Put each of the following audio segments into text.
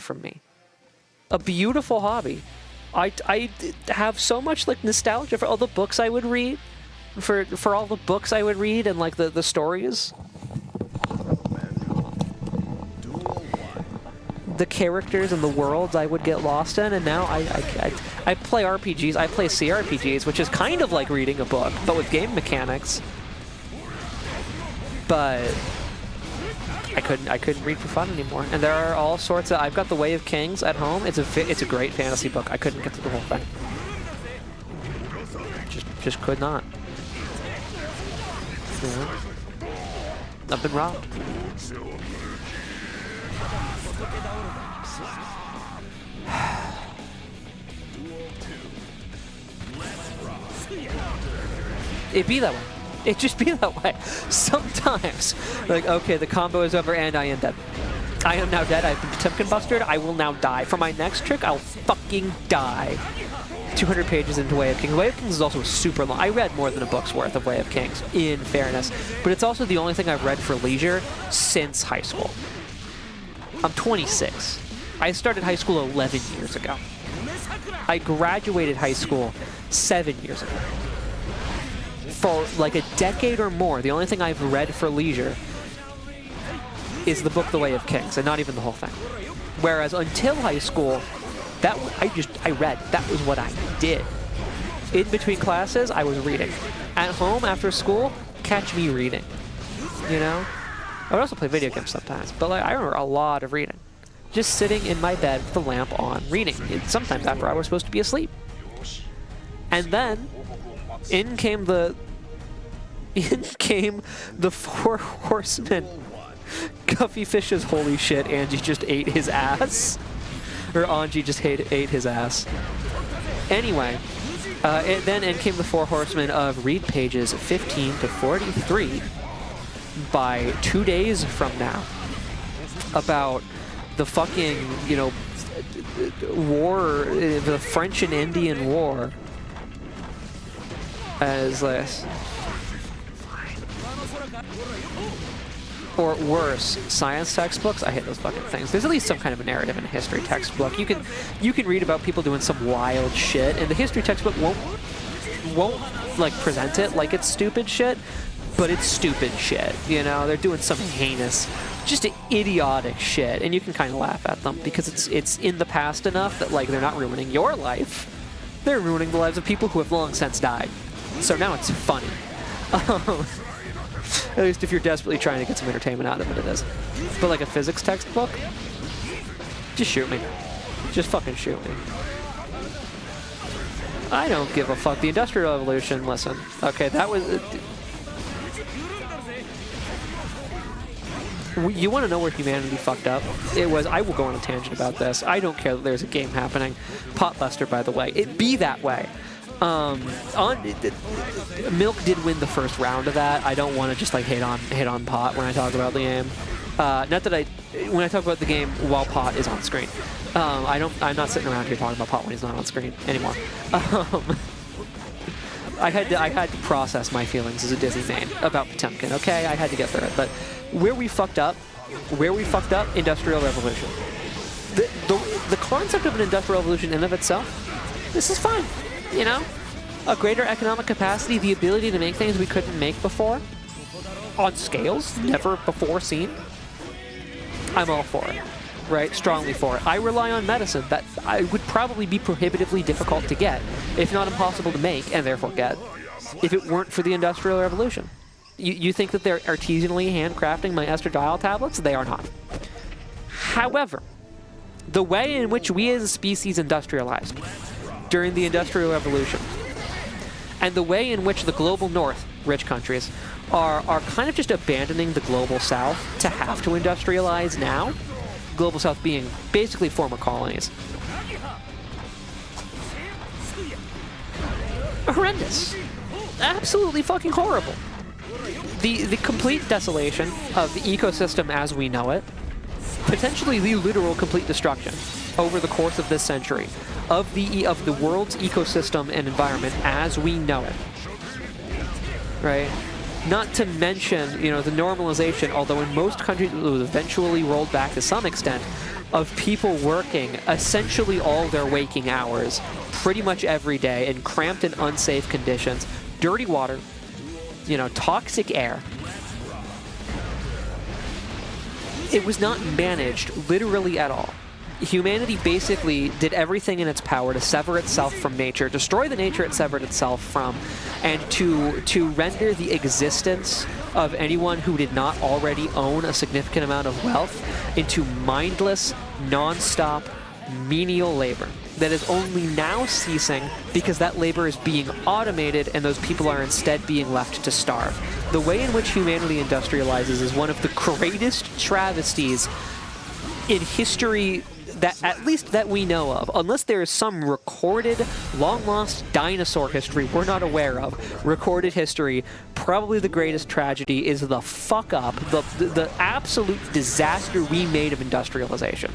from me. A beautiful hobby. I have so much like nostalgia for all the books I would read, for all the books I would read and like the stories, the characters and the worlds I would get lost in. And now I play RPGs. I play CRPGs, which is kind of like reading a book, but with game mechanics. But I couldn't read for fun anymore. And there are all sorts of. I've got The Way of Kings at home. It's a great fantasy book. I couldn't get through the whole thing. Just could not. Yeah. I've been robbed. It'd be that way. It just be that way. Sometimes, like, okay, the combo is over and I am dead. I am now dead. I've been Potemkin busted. I will now die. For my next trick, I'll fucking die. 200 pages into Way of Kings. Way of Kings is also super long. I read more than a book's worth of Way of Kings, in fairness. But it's also the only thing I've read for leisure since high school. I'm 26. I started high school 11 years ago. I graduated high school 7 years ago. For like a decade or more, the only thing I've read for leisure is the book The Way of Kings, and not even the whole thing. Whereas until high school, I read. That was what I did. In between classes, I was reading. At home, after school, catch me reading. You know? I would also play video games sometimes, but like, I remember a lot of reading. Just sitting in my bed with the lamp on, reading. Sometimes after I was supposed to be asleep. And then, in came the Four Horsemen. Guffy Fish's holy shit, Anji just ate his ass. Or Anji just ate his ass. Anyway, then in came the Four Horsemen of read pages 15 to 43 by 2 days from now. About the fucking, you know, war, the French and Indian War. As this. Or worse, science textbooks. I hate those fucking things. There's at least some kind of a narrative in a history textbook. You can read about people doing some wild shit, and the history textbook won't like present it like it's stupid shit, but it's stupid shit. You know, they're doing some heinous, just idiotic shit, and you can kind of laugh at them because it's in the past enough that like they're not ruining your life. They're ruining the lives of people who have long since died. So now it's funny. At least if you're desperately trying to get some entertainment out of it, it is. But like a physics textbook, just shoot me. Just fucking shoot me. I don't give a fuck. The Industrial Revolution, listen. Okay, that was... You want to know where humanity fucked up? It was, I will go on a tangent about this. I don't care that there's a game happening. Potbuster, by the way. It be that way. Milk did win the first round of that. I don't want to just like hate on Pot when I talk about the game. Not that when I talk about the game while Pot is on screen. I'm not sitting around here talking about Pot when he's not on screen anymore. I had to process my feelings as a Disney fan about Potemkin. Okay, I had to get through it. But where we fucked up, Industrial Revolution. The concept of an Industrial Revolution in and of itself, this is fine. You know, a greater economic capacity, the ability to make things we couldn't make before, on scales never before seen. I'm all for it, right? Strongly for it. I rely on medicine that I would probably be prohibitively difficult to get, if not impossible to make, and therefore get, if it weren't for the Industrial Revolution. You think that they're artisanally handcrafting my estradiol tablets? They are not. However, the way in which we as a species industrialized during the Industrial Revolution, and the way in which the global north, rich countries, are kind of just abandoning the global south to have to industrialize now, global south being basically former colonies. Horrendous. Absolutely fucking horrible. The complete desolation of the ecosystem as we know it, potentially the literal complete destruction over the course of this century of the world's ecosystem and environment as we know it, right? Not to mention, you know, the normalization, although in most countries it was eventually rolled back to some extent, of people working essentially all their waking hours, pretty much every day, in cramped and unsafe conditions, dirty water, you know, toxic air. It was not managed literally at all. Humanity basically did everything in its power to sever itself from nature, destroy the nature it severed itself from, and to render the existence of anyone who did not already own a significant amount of wealth into mindless, non-stop, menial labor that is only now ceasing because that labor is being automated and those people are instead being left to starve. The way in which humanity industrializes is one of the greatest travesties in history that, at least that we know of, unless there is some recorded, long-lost dinosaur history we're not aware of, recorded history, probably the greatest tragedy is the fuck up, the absolute disaster we made of industrialization.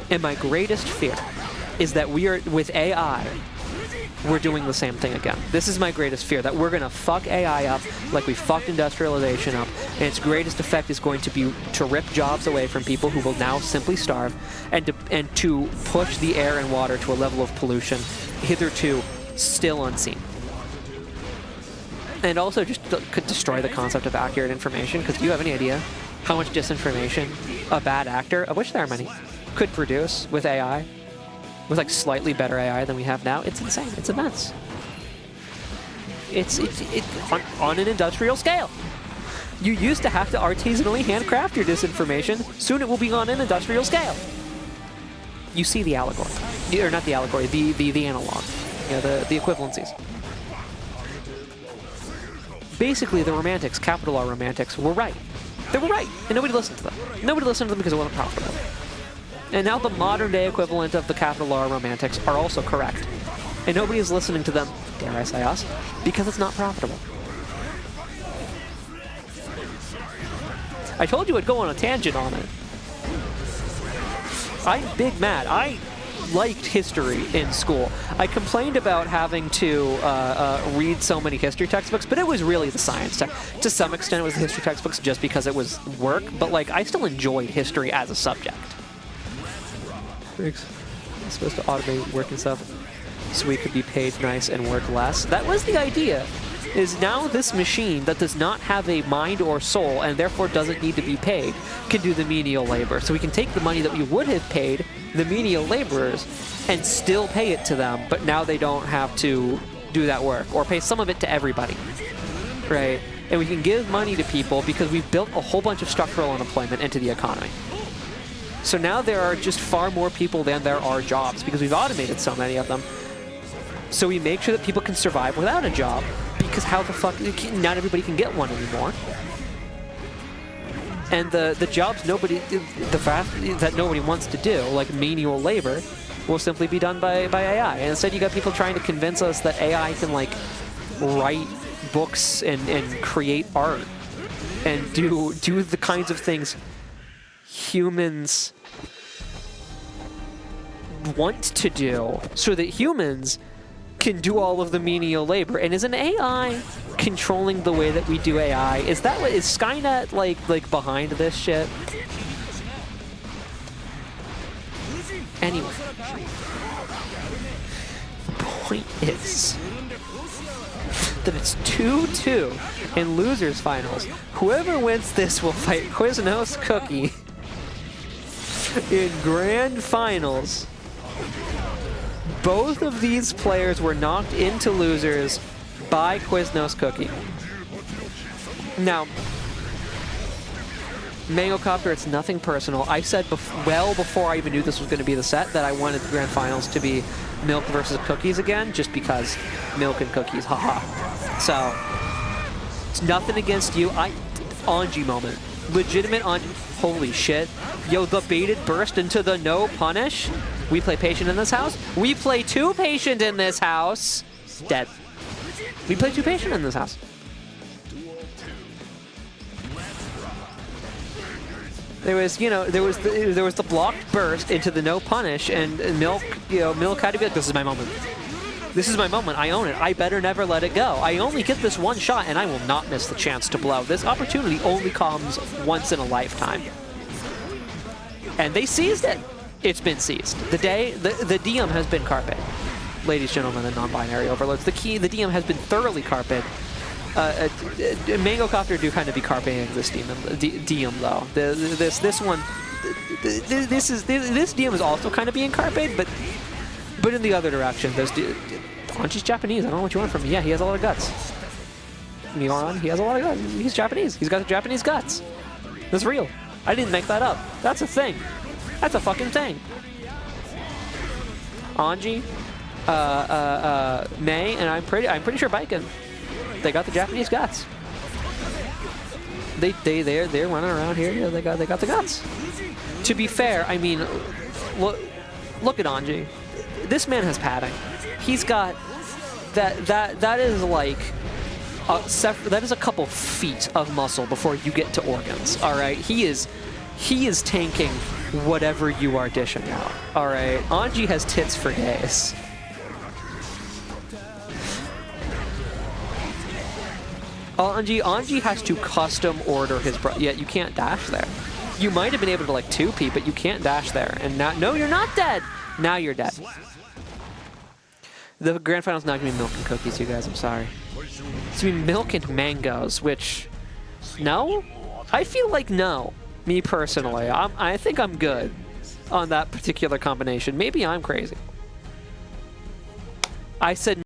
And my greatest fear is that we are, with AI, we're doing the same thing again. This is my greatest fear, that we're going to fuck AI up like we fucked industrialization up, and its greatest effect is going to be to rip jobs away from people who will now simply starve, and to push the air and water to a level of pollution hitherto still unseen. And also just could destroy the concept of accurate information, because do you have any idea how much disinformation a bad actor, of which there are many, could produce with AI? With like slightly better AI than we have now? It's insane. It's immense. It's on an industrial scale. You used to have to artisanally handcraft your disinformation. Soon it will be on an industrial scale. You see the allegory. Or not the allegory, the analog. You know, the equivalencies. Basically, the romantics, capital R romantics, were right. They were right, and nobody listened to them. Nobody listened to them because it wasn't profitable. And now the modern-day equivalent of the capital R romantics are also correct. And nobody is listening to them, dare I say us, because it's not profitable. I told you I'd go on a tangent on it. I'm big mad. I liked history in school. I complained about having to read so many history textbooks, but it was really the science text. To some extent, it was the history textbooks just because it was work, but like I still enjoyed history as a subject. It's supposed to automate work and stuff so we could be paid nice and work less. That was the idea, is now this machine that does not have a mind or soul and therefore doesn't need to be paid can do the menial labor. So we can take the money that we would have paid the menial laborers and still pay it to them, but now they don't have to do that work, or pay some of it to everybody, right? And we can give money to people because we've built a whole bunch of structural unemployment into the economy. So now there are just far more people than there are jobs because we've automated so many of them. So we make sure that people can survive without a job, because how the fuck, not everybody can get one anymore. And the jobs that nobody wants to do, like menial labor, will simply be done by AI. And instead you got people trying to convince us that AI can like write books and create art and do the kinds of things humans want to do, so that humans can do all of the menial labor. And is an AI controlling the way that we do AI? Is that what is Skynet like behind this shit? Anyway, the point is that it's 2-2 in losers finals. Whoever wins this will fight Quiznos Cookie in grand finals. Both of these players were knocked into losers by Quiznos Cookie. Now, Mangocopter, it's nothing personal. I said well before I even knew this was going to be the set that I wanted the grand finals to be Milk versus Cookies again, just because Milk and Cookies, haha. So, it's nothing against you. Anji moment. Legitimate Anji. Holy shit. Yo, the baited burst into the no punish. We play patient in this house. We play 2 patient in this house. Dead. We play 2 patient in this house. There was, you know, there was the blocked burst into the no punish, and Milk, Milk had to be like, this is my moment. This is my moment. I own it. I better never let it go. I only get this one shot, and I will not miss the chance to blow. This opportunity only comes once in a lifetime. And they seized it. It's been seized. The DM has been carped. Ladies, gentlemen, and non-binary overlords. The DM has been thoroughly carped. Mangocopter do kind of be carping this DM though. This DM is also kind of being carped, but in the other direction. Anji's Japanese. I don't know what you want from me. Yeah, he has a lot of guts. Mioran, he has a lot of guts. He's Japanese. He's got the Japanese guts. That's real. I didn't make that up. That's a thing. That's a fucking thing. Anji, May, and I'm pretty sure Baiken. They got the Japanese guts. They're running around here. Yeah, they got the guts. To be fair, I mean, look at Anji. This man has padding. He's got that is like that is a couple feet of muscle before you get to organs. All right, he is tanking whatever you are dishing out. All right, Anji has tits for days. Anji has to custom order his yeah, you can't dash there. You might have been able to like 2P, but you can't dash there. And now, no, you're not dead. Now you're dead. The grand final's not gonna be milk and cookies, you guys. I'm sorry. It's gonna be milk and mangoes, which no, I feel like no. Me personally, I think I'm good on that particular combination. Maybe I'm crazy. I said.